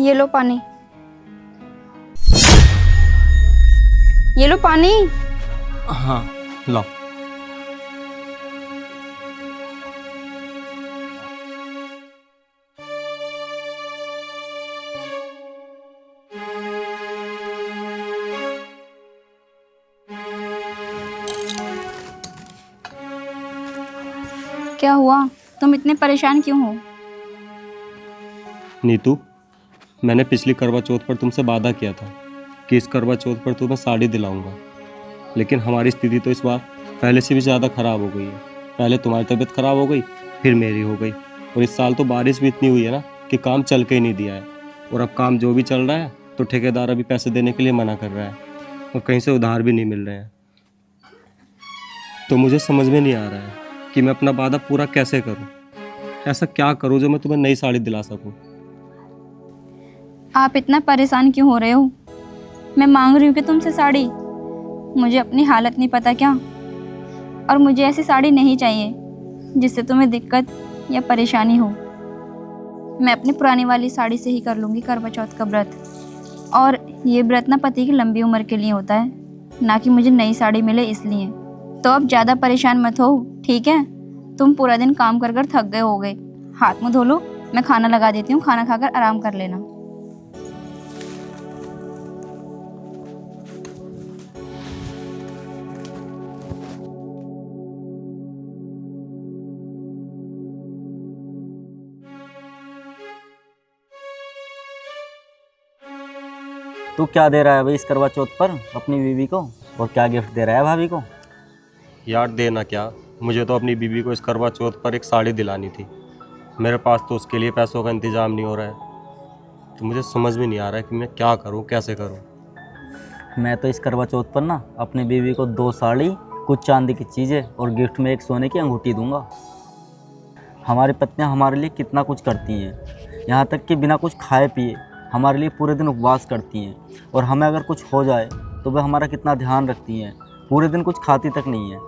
ये लो पानी, ये लो पानी। हाँ लो। क्या हुआ, तुम इतने परेशान क्यों हो? नीतू, मैंने पिछली करवा चौथ पर तुमसे वादा किया था कि इस करवा चौथ पर तुम्हें साड़ी दिलाऊंगा, लेकिन हमारी स्थिति तो इस बार पहले से भी ज़्यादा ख़राब हो गई है। पहले तुम्हारी तबीयत ख़राब हो गई, फिर मेरी हो गई, और इस साल तो बारिश भी इतनी हुई है ना कि काम चल के ही नहीं दिया है। और अब काम जो भी चल रहा है तो ठेकेदार अभी पैसे देने के लिए मना कर रहा है, और कहीं से उधार भी नहीं मिल रहे हैं। तो मुझे समझ में नहीं आ रहा है कि मैं अपना वादा पूरा कैसे करूँ। ऐसा क्या करूँ जो मैं तुम्हें नई साड़ी दिला सकूँ। आप इतना परेशान क्यों हो रहे हो? मैं मांग रही हूँ कि तुमसे साड़ी, मुझे अपनी हालत नहीं पता क्या? और मुझे ऐसी साड़ी नहीं चाहिए जिससे तुम्हें दिक्कत या परेशानी हो। मैं अपनी पुरानी वाली साड़ी से ही कर लूँगी करवा चौथ का व्रत। और ये व्रत ना पति की लंबी उम्र के लिए होता है, ना कि मुझे नई साड़ी मिले इसलिए। तो अब ज़्यादा परेशान मत हो, ठीक है? तुम पूरा दिन काम कर कर थक गए होगे। हाथ मुँह धो लो, मैं खाना लगा देती हूँ, खाना खाकर आराम कर लेना। तू क्या दे रहा है भाई इस करवा चौथ पर अपनी बीवी को, और क्या गिफ्ट दे रहा है भाभी को? यार देना क्या, मुझे तो अपनी बीवी को इस करवा चौथ पर एक साड़ी दिलानी थी। मेरे पास तो उसके लिए पैसों का इंतज़ाम नहीं हो रहा है, तो मुझे समझ में नहीं आ रहा है कि मैं क्या करूं, कैसे करूं। मैं तो इस करवा चौथ पर ना अपनी बीवी को 2 साड़ी, कुछ चांदी की चीज़ें और गिफ्ट में एक सोने की अंगूठी दूंगा। हमारी पत्नियां हमारे लिए कितना कुछ करती हैं, यहाँ तक कि बिना कुछ खाए पिए हमारे लिए पूरे दिन उपवास करती हैं, और हमें अगर कुछ हो जाए तो वह हमारा कितना ध्यान रखती हैं, पूरे दिन कुछ खाती तक नहीं है।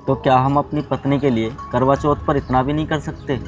तो क्या हम अपनी पत्नी के लिए करवा चौथ पर इतना भी नहीं कर सकते?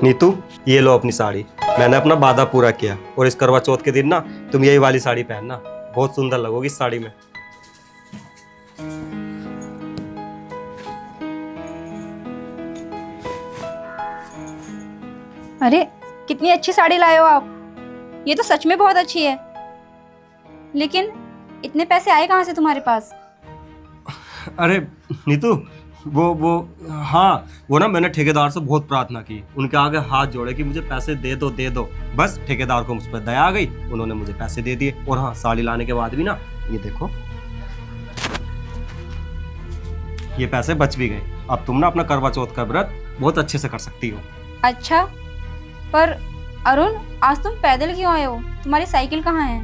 नीतू, ये लो अपनी साड़ी। मैंने अपना वादा पूरा किया, और इस करवा चौथ के दिन ना तुम यही वाली साड़ी पहनना, बहुत सुंदर लगोगी इस साड़ी में। अरे कितनी अच्छी साड़ी लाए हो आप, ये तो सच में बहुत अच्छी है। लेकिन इतने पैसे आए कहाँ से तुम्हारे पास? अरे नीतू, वो हाँ, वो ना मैंने ठेकेदार से बहुत प्रार्थना की, उनके आगे हाथ जोड़े कि मुझे पैसे दे दो दे दो। बस ठेकेदार को मुझ पर दया आ गई, उन्होंने मुझे पैसे दे दिए। और हाँ, साड़ी लाने के बाद भी ना, ये देखो, ये पैसे बच भी गए। अब तुम ना अपना करवा चौथ का व्रत बहुत अच्छे से कर सकती हो। अच्छा, पर अरुण आज तुम पैदल क्यों आए हो? तुम्हारी साइकिल कहाँ है?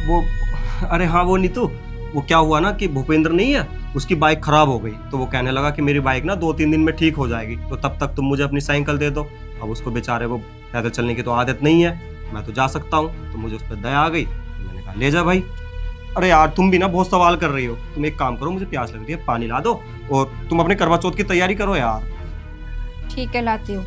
वो अरे हाँ, वो नीतू, वो क्या हुआ ना कि भूपेंद्र नहीं है, उसकी बाइक खराब हो गई, तो वो कहने लगा कि मेरी बाइक ना 2-3 दिन में ठीक हो जाएगी, तो तब तक तुम मुझे अपनी साइकिल दे दो। अब उसको बेचारे को पैदल चलने की तो आदत नहीं है, मैं तो जा सकता हूँ, तो मुझे उस पर दया आ गई, तो मैंने कहा ले जा भाई। अरे यार, तुम भी ना बहुत सवाल कर रही हो। तुम एक काम करो, मुझे प्यास लग रही है, पानी ला दो, और तुम अपने करवा चौथ की तैयारी करो यार। ठीक है, लाती हूँ।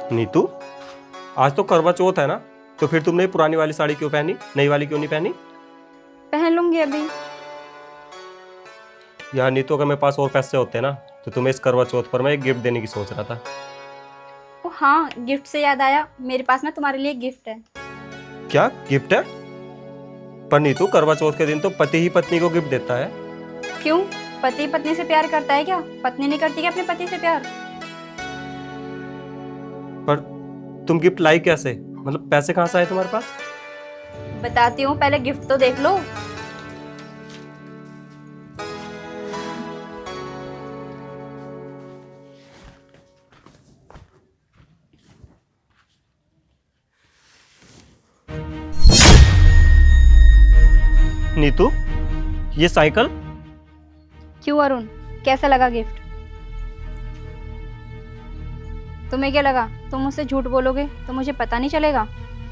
नीतू, आज तो करवा चौथ है ना, तो फिर तुमने पुरानी वाली साड़ी क्यों पहनी, नई वाली क्यों नहीं पहनी? पहन लूंगी अभी। यार नीतू, अगर मेरे पास और पैसे होते ना तो तुम्हें इस करवा चौथ पर मैं एक गिफ्ट देने की सोच रहा था। ओ हाँ, गिफ्ट से याद आया, मेरे पास ना तुम्हारे लिए गिफ्ट है। क्या गिफ्ट है? पर नीतू, करवा चौथ के दिन तो पति ही पत्नी को गिफ्ट देता है। क्यों? पति पत्नी से प्यार करता है क्या? पत्नी नहीं करती क्या अपने पति से प्यार? पर तुम गिफ्ट लाई कैसे? मतलब पैसे कहाँ से आए तुम्हारे पास? बताती हूँ, पहले गिफ्ट तो देख लो। नीतू, ये साइकिल? क्यों अरुण, कैसा लगा गिफ्ट? तुम्हें क्या लगा तुम मुझसे झूठ बोलोगे तो मुझे पता नहीं चलेगा?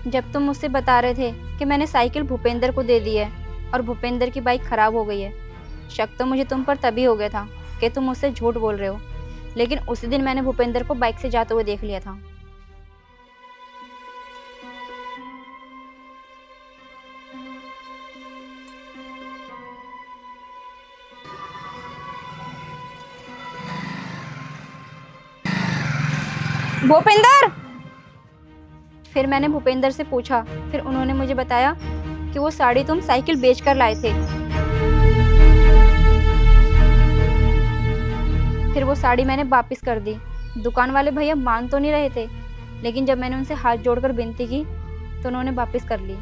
जब तुम मुझसे बता रहे थे कि मैंने साइकिल भूपेंद्र को दे दी है और भूपेंद्र की बाइक खराब हो गई है, शक तो मुझे तुम पर तभी हो गया था कि तुम मुझसे झूठ बोल रहे हो। लेकिन उसी दिन मैंने भूपेंद्र को बाइक से जाते हुए देख लिया था। भूपेंद्र! फिर मैंने भूपेंद्र से पूछा, फिर उन्होंने मुझे बताया कि वो साड़ी तुम साइकिल बेचकर लाए थे। फिर वो साड़ी मैंने वापस कर दी। दुकान वाले भैया मान तो नहीं रहे थे, लेकिन जब मैंने उनसे हाथ जोड़कर विनती की तो उन्होंने वापस कर ली।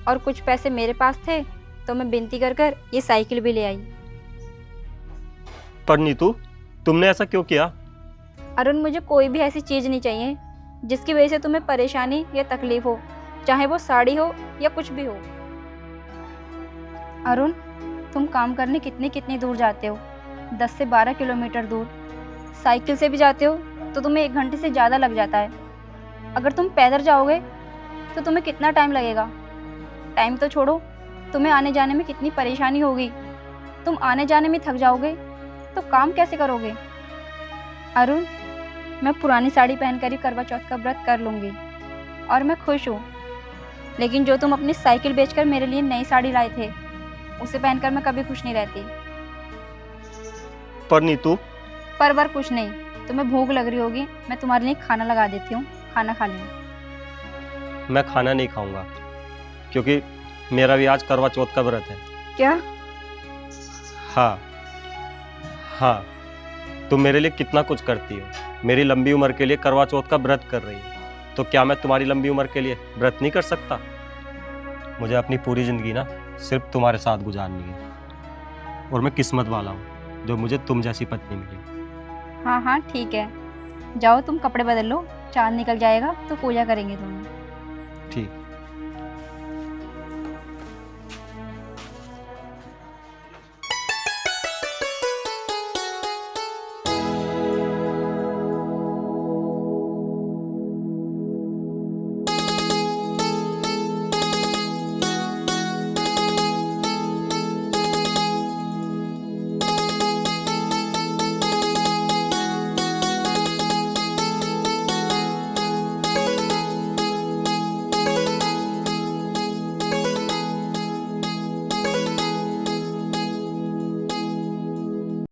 और कुछ पैसे मेरे पास थे तो मैं विनती कर कर ये साइकिल भी ले आई। पर नीतू, तुमने ऐसा क्यों किया? अरुण, मुझे कोई भी ऐसी चीज़ नहीं चाहिए जिसकी वजह से तुम्हें परेशानी या तकलीफ हो, चाहे वो साड़ी हो या कुछ भी हो। अरुण, तुम काम करने कितनी कितनी दूर जाते हो? 10 से 12 किलोमीटर दूर। साइकिल से भी जाते हो तो तुम्हें 1 घंटे से ज़्यादा लग जाता है। अगर तुम पैदल जाओगे तो तुम्हें कितना टाइम लगेगा? टाइम तो छोड़ो, तुम्हें आने जाने में कितनी परेशानी होगी। तुम आने जाने में थक जाओगे तो काम कैसे करोगे? अरुण, मैं पुरानी साड़ी पहनकर ही करवा चौथ का व्रत कर लूँगी और मैं खुश हूँ। लेकिन जो तुम अपनी साइकिल बेचकर मेरे लिए नई साड़ी लाए थे, उसे पहनकर मैं कभी खुश नहीं रहती। पर नीतू, पर कुछ नहीं, तुम्हें भूख लग रही होगी, मैं तुम्हारे लिए खाना लगा देती हूँ, खाना खा लेना। मैं खाना नहीं खाऊंगा क्योंकि मेरा भी आज करवा चौथ का व्रत है। क्या? हाँ हाँ, तुम मेरे लिए कितना कुछ करती हो। मेरी लंबी उम्र के लिए करवा चौथ का व्रत कर रही हो, तो क्या मैं तुम्हारी लंबी उम्र के लिए व्रत नहीं कर सकता? मुझे अपनी पूरी ज़िंदगी ना सिर्फ तुम्हारे साथ गुजारनी है, और मैं किस्मत वाला हूँ जो मुझे तुम जैसी पत्नी मिली। हाँ हाँ ठीक है, जाओ तुम कपड़े बदल लो, चांद निकल जाएगा तो पूजा करेंगे दोनों। ठीक।